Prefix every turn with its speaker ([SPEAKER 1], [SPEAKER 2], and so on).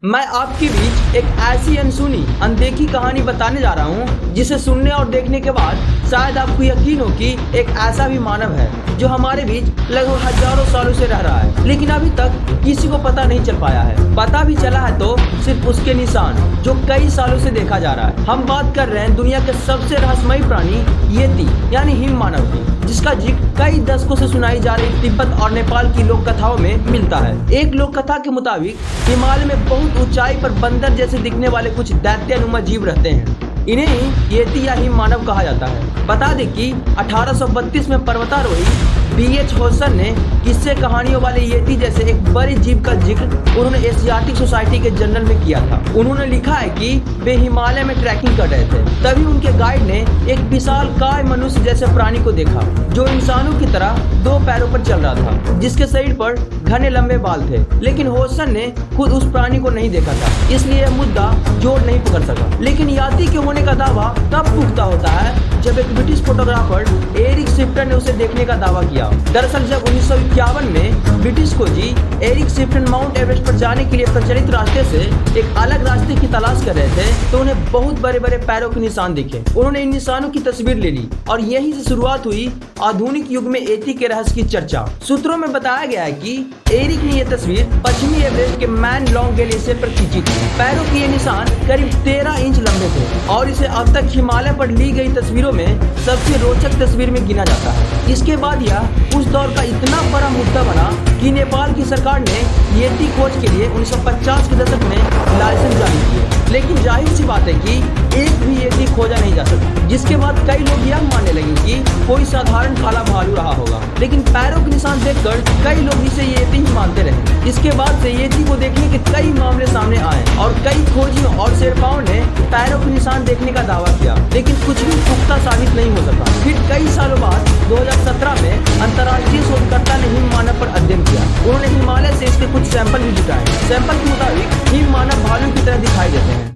[SPEAKER 1] मैं आपके बीच एक ऐसी अनसुनी अनदेखी कहानी बताने जा रहा हूँ जिसे सुनने और देखने के बाद शायद आपको यकीन हो कि एक ऐसा भी मानव है जो हमारे बीच लगभग हजारों सालों से रह रहा है, लेकिन अभी तक किसी को पता नहीं चल पाया है। पता भी चला है तो सिर्फ उसके निशान जो कई सालों से देखा जा रहा है। हम बात कर रहे हैं दुनिया के सबसे रहस्यमयी प्राणी येती यानी हिम मानव की, जिसका जिक्र कई दशकों से सुनाई जा रही तिब्बत और नेपाल की लोक कथाओं में मिलता है। एक लोक कथा के मुताबिक हिमालय में बहुत ऊंचाई पर बंदर जैसे दिखने वाले कुछ दैत्यानुमा जीव रहते हैं। इन्हें ही येती या हिम मानव कहा जाता है। बता दें कि 1832 में पर्वतारोही B.H. होसन ने किस्से कहानियों वाले येती जैसे एक बड़े जीव का जिक्र उन्होंने एशियाटिक सोसाइटी के जर्नल में किया था। उन्होंने लिखा है कि वे हिमालय में ट्रैकिंग कर रहे थे, तभी उनके गाइड ने एक विशालकाय मनुष्य जैसे प्राणी को देखा जो इंसानों की तरह दो पैरों पर चल रहा था, जिसके शरीर पर घने लंबे बाल थे। लेकिन होसन ने खुद उस प्राणी को नहीं देखा था, इसलिए यह मुद्दा जोर नहीं पकड़ सका। लेकिन याती के होने का दावा तब पुख्ता होता है जब एक ब्रिटिश फोटोग्राफर एरिक शिफ्टन ने उसे देखने का दावा किया। दरअसल जब 1951 में ब्रिटिश खोजी एरिक शिफ्टन माउंट एवरेस्ट पर जाने के लिए प्रचलित रास्ते से एक अलग रास्ते की तलाश कर रहे थे तो उन्हें बहुत बड़े बड़े पैरों के निशान दिखे। उन्होंने इन निशानों की तस्वीर ले ली और यहीं से शुरुआत हुई आधुनिक युग में येती के रहस्य की चर्चा। सूत्रों में बताया गया है कि एरिक ने यह तस्वीर पश्चिमी एवरेस्ट के मैन लॉन्ग ग्लेशियर पर खींची थी। पैरों के ये निशान करीब 13 इंच लंबे थे और इसे अब तक हिमालय पर ली गई तस्वीरों में सबसे रोचक तस्वीर में गिना जाता है। इसके बाद यह उस दौर का इतना बड़ा मुद्दा बना कि नेपाल की सरकार ने येती खोज के लिए 1950 के दशक में लाइसेंस जारी किए। लेकिन जाहिर सी बात है कि एक भी येती खोजा नहीं जा सका, जिसके बाद कई लोग यह मानने लगे कि कोई साधारण काला भालू रहा होगा। लेकिन पैरों के निशान देखकर कई लोग इसे येती ही मानते रहे। इसके बाद से येती को देखने के कई मामले सामने आए और कई खोजियों और शेरपाओं ने पैरों के निशान देखने का दावा किया, लेकिन कुछ भी पुख्ता साबित नहीं हो सका। फिर कई सालों बाद 2017 में अंतर्राष्ट्रीय शोधकर्ता ने हिम मानव पर अध्ययन किया। उन्होंने हिमालय से इसके कुछ सैंपल भी जुटाए। सैंपल के मुताबिक हिम मानव भालू की तरह दिखाई देते हैं।